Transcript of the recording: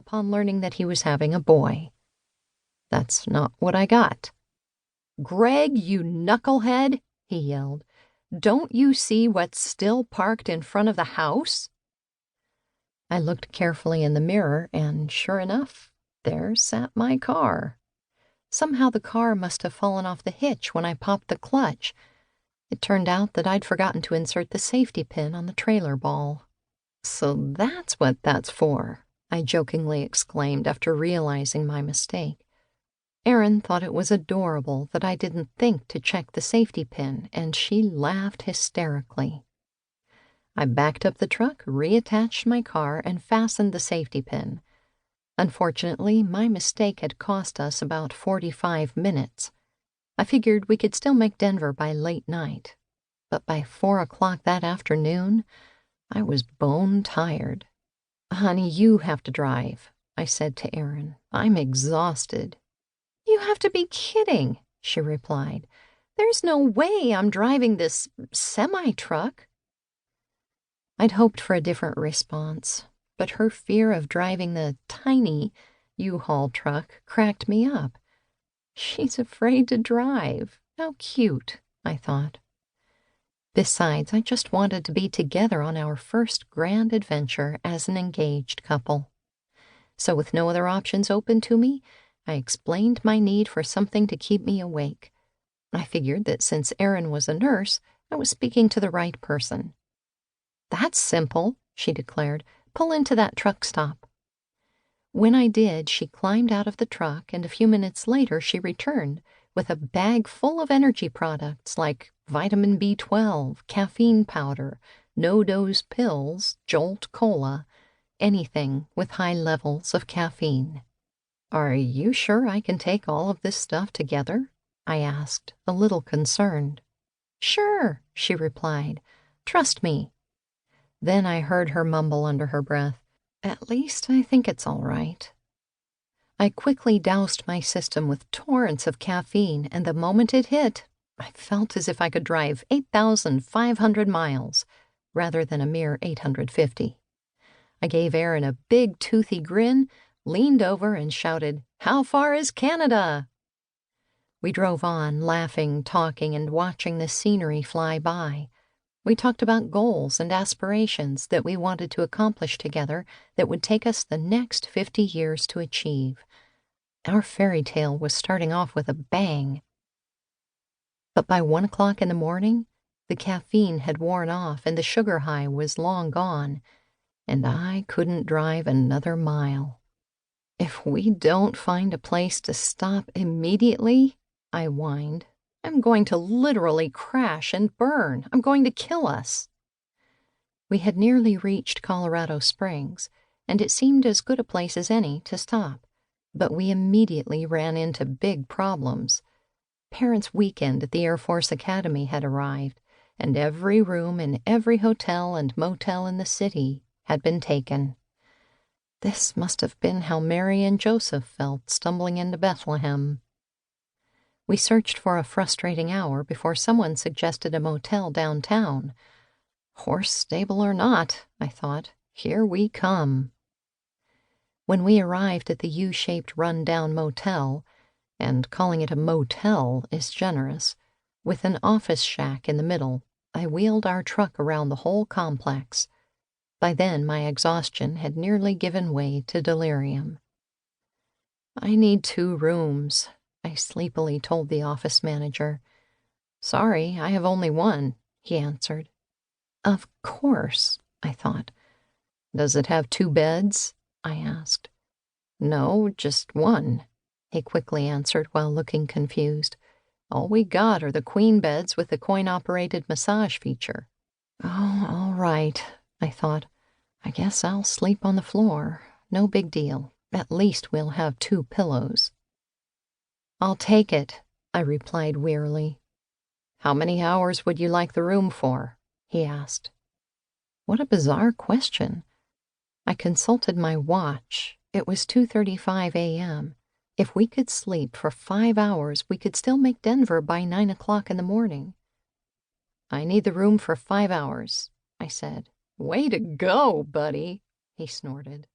upon learning that he was having a boy. That's not what I got. "Greg, you knucklehead," he yelled. "Don't you see what's still parked in front of the house?" I looked carefully in the mirror, and sure enough, there sat my car. Somehow the car must have fallen off the hitch when I popped the clutch. It turned out that I'd forgotten to insert the safety pin on the trailer ball. "So that's what that's for," I jokingly exclaimed after realizing my mistake. Erin thought it was adorable that I didn't think to check the safety pin, and she laughed hysterically. I backed up the truck, reattached my car, and fastened the safety pin. Unfortunately, my mistake had cost us about 45 minutes. I figured we could still make Denver by late night, but by 4 o'clock that afternoon, I was bone tired. "Honey, you have to drive," I said to Erin. "I'm exhausted." "You have to be kidding," she replied. "There's no way I'm driving this semi-truck." I'd hoped for a different response, but her fear of driving the tiny U-Haul truck cracked me up. She's afraid to drive. How cute, I thought. Besides, I just wanted to be together on our first grand adventure as an engaged couple. So with no other options open to me, I explained my need for something to keep me awake. I figured that since Erin was a nurse, I was speaking to the right person. "That's simple," she declared. "Pull into that truck stop." When I did, she climbed out of the truck, and a few minutes later she returned with a bag full of energy products like vitamin B12, caffeine powder, no-dose pills, Jolt Cola, anything with high levels of caffeine. "Are you sure I can take all of this stuff together?" I asked, a little concerned. "Sure," she replied. "Trust me." Then I heard her mumble under her breath, "At least I think it's all right." I quickly doused my system with torrents of caffeine, and the moment it hit, I felt as if I could drive 8,500 miles rather than a mere 850. I gave Erin a big toothy grin, leaned over, and shouted, "How far is Canada?" We drove on, laughing, talking, and watching the scenery fly by. We talked about goals and aspirations that we wanted to accomplish together that would take us the next 50 years to achieve. Our fairy tale was starting off with a bang. But by 1 o'clock in the morning, the caffeine had worn off and the sugar high was long gone, and I couldn't drive another mile. "If we don't find a place to stop immediately," I whined, "I'm going to literally crash and burn. I'm going to kill us." We had nearly reached Colorado Springs, and it seemed as good a place as any to stop, but we immediately ran into big problems. Parents' weekend at the Air Force Academy had arrived, and every room in every hotel and motel in the city had been taken. This must have been how Mary and Joseph felt stumbling into Bethlehem. We searched for a frustrating hour before someone suggested a motel downtown. Horse stable or not, I thought, here we come. When we arrived at the U-shaped run-down motel, and calling it a motel is generous, with an office shack in the middle, I wheeled our truck around the whole complex. By then, my exhaustion had nearly given way to delirium. "I need 2 rooms," I sleepily told the office manager. "Sorry, I have only 1, he answered. Of course, I thought. "Does it have 2 beds? I asked. "No, just 1, he quickly answered while looking confused. "All we got are the queen beds with the coin-operated massage feature." "Oh, all right," I thought. "I guess I'll sleep on the floor. No big deal. At least we'll have 2 pillows." "I'll take it," I replied wearily. "How many hours would you like the room for?" he asked. What a bizarre question. I consulted my watch. It was 2:35 a.m. If we could sleep for 5 hours, we could still make Denver by 9 o'clock in the morning. "I need the room for 5 hours," I said. "Way to go, buddy," he snorted.